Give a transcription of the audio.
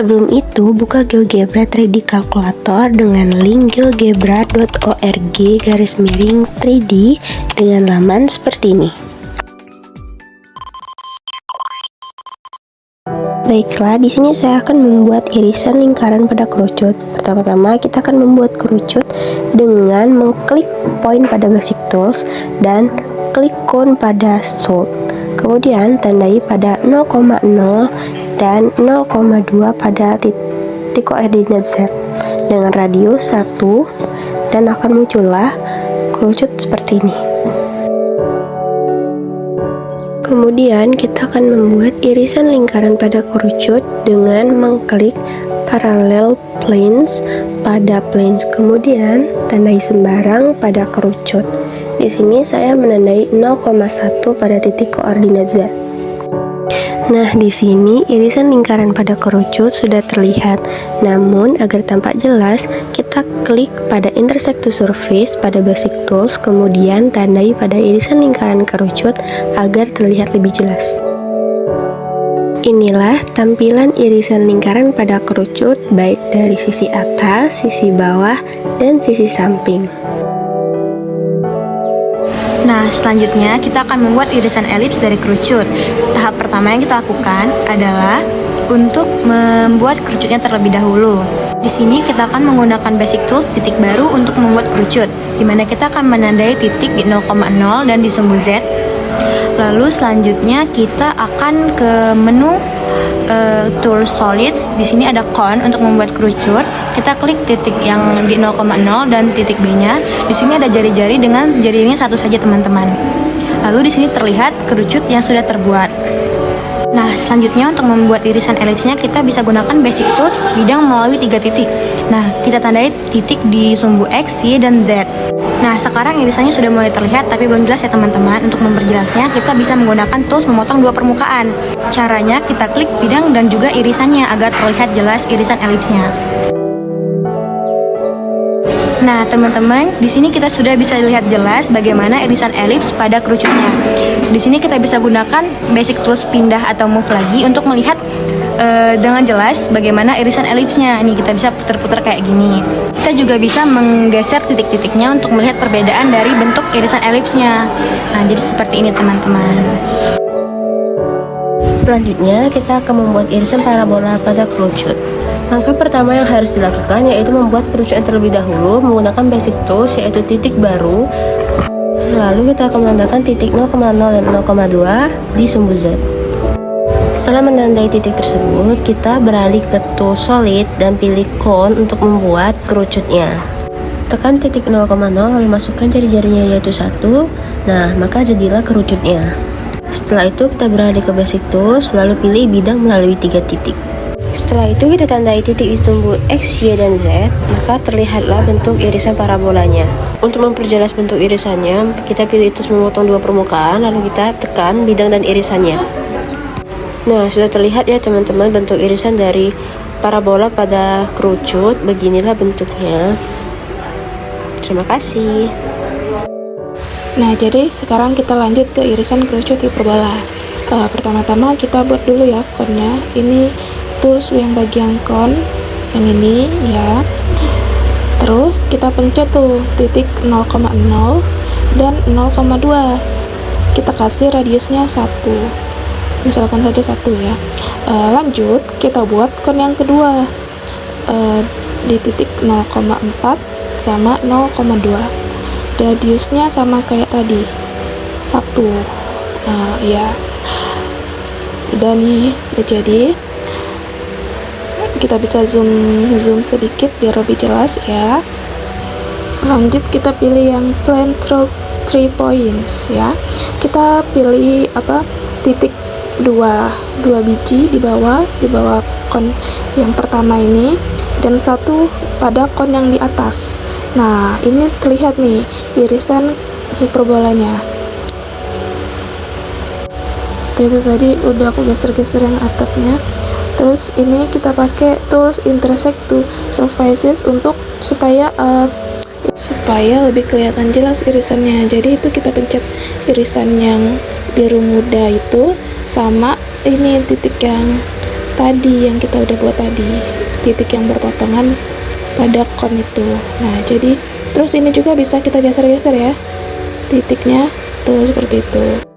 Sebelum itu, buka GeoGebra 3D Calculator dengan link geogebra.org/3D dengan laman seperti ini. Baiklah, di sini saya akan membuat irisan lingkaran pada kerucut. Pertama-tama kita akan membuat kerucut dengan mengklik poin pada basic tools dan klik cone pada solve. Kemudian tandai pada 0,0 dan 0,2 pada titik koordinat Z dengan radius 1 dan akan muncullah kerucut seperti ini. Kemudian kita akan membuat irisan lingkaran pada kerucut dengan mengklik parallel planes pada planes, kemudian tandai sembarang pada kerucut. Di sini saya menandai 0,1 pada titik koordinat Z. Nah, di sini irisan lingkaran pada kerucut sudah terlihat. Namun, agar tampak jelas, kita klik pada intersect to surface pada basic tools, kemudian tandai pada irisan lingkaran kerucut agar terlihat lebih jelas. Inilah tampilan irisan lingkaran pada kerucut baik dari sisi atas, sisi bawah, dan sisi samping. Nah, selanjutnya kita akan membuat irisan elips dari kerucut. Tahap pertama yang kita lakukan adalah untuk membuat kerucutnya terlebih dahulu. Di sini kita akan menggunakan basic tools titik baru untuk membuat kerucut, di mana kita akan menandai titik di 0,0 dan di sumbu Z. Lalu selanjutnya kita akan ke menu tool solids. Di sini ada cone untuk membuat kerucut. Kita klik titik yang di 0,0 dan titik B-nya. Di sini ada jari-jari dengan jarinya satu saja, teman-teman. Lalu di sini terlihat kerucut yang sudah terbuat. Nah, selanjutnya untuk membuat irisan elipsnya kita bisa gunakan basic tools bidang melalui 3 titik. Nah, kita tandai titik di sumbu X, Y, dan Z. Nah, sekarang irisannya sudah mulai terlihat tapi belum jelas ya teman-teman. Untuk memperjelasnya, kita bisa menggunakan tools memotong 2 permukaan. Caranya kita klik bidang dan juga irisannya agar terlihat jelas irisan elipsnya. Nah, teman-teman, di sini kita sudah bisa lihat jelas bagaimana irisan elips pada kerucutnya. Di sini kita bisa gunakan basic tools pindah atau move lagi untuk melihat dengan jelas bagaimana irisan elipsnya. Ini kita bisa putar-putar kayak gini. Kita juga bisa menggeser titik-titiknya untuk melihat perbedaan dari bentuk irisan elipsnya. Nah, jadi seperti ini teman-teman. Selanjutnya kita akan membuat irisan parabola pada kerucut. Langkah pertama yang harus dilakukan yaitu membuat kerucutan terlebih dahulu menggunakan basic tools yaitu titik baru. Lalu kita akan menandakan titik 0,0 dan 0,2 di sumbu Z. Setelah menandai titik tersebut, kita beralih ke tool solid dan pilih cone untuk membuat kerucutnya. Tekan titik 0,0 lalu masukkan jari-jarinya yaitu 1. Nah, maka jadilah kerucutnya. Setelah itu kita beralih ke basic tools lalu pilih bidang melalui 3 titik. Setelah itu kita tandai titik di sumbu X, Y, dan Z, maka terlihatlah bentuk irisan parabolanya. Untuk memperjelas bentuk irisannya, kita pilih tools memotong 2 permukaan, lalu kita tekan bidang dan irisannya. Nah, sudah terlihat ya teman-teman bentuk irisan dari parabola pada kerucut. Beginilah bentuknya. Terima kasih. Nah, jadi sekarang kita lanjut ke irisan kerucut hiperbola. Pertama-tama kita buat dulu ya cone-nya. Ini tools yang bagian cone yang ini ya. Terus kita pencet tuh titik 0,0 dan 0,2. Kita kasih radiusnya 1. Misalkan saja 1 ya. Lanjut kita buat cone yang kedua. Di titik 0,4 sama 0,2. Radiusnya sama kayak tadi 1. Ya. Dan nih udah jadi. Kita bisa zoom sedikit biar lebih jelas ya. Lanjut kita pilih yang plane stroke 3 points ya. Kita pilih titik 2 biji di bawah cone yang pertama ini dan 1 pada cone yang di atas. Nah, ini terlihat nih irisan hiperbolanya. Itu tadi udah aku geser-geser yang atasnya. Terus ini kita pakai tools intersect to surfaces untuk supaya lebih kelihatan jelas irisannya. Jadi itu kita pencet irisan yang biru muda itu sama ini titik yang tadi yang kita udah buat tadi, titik yang berpotongan pada kon itu. Nah, jadi terus ini juga bisa kita geser-geser ya titiknya tuh seperti itu.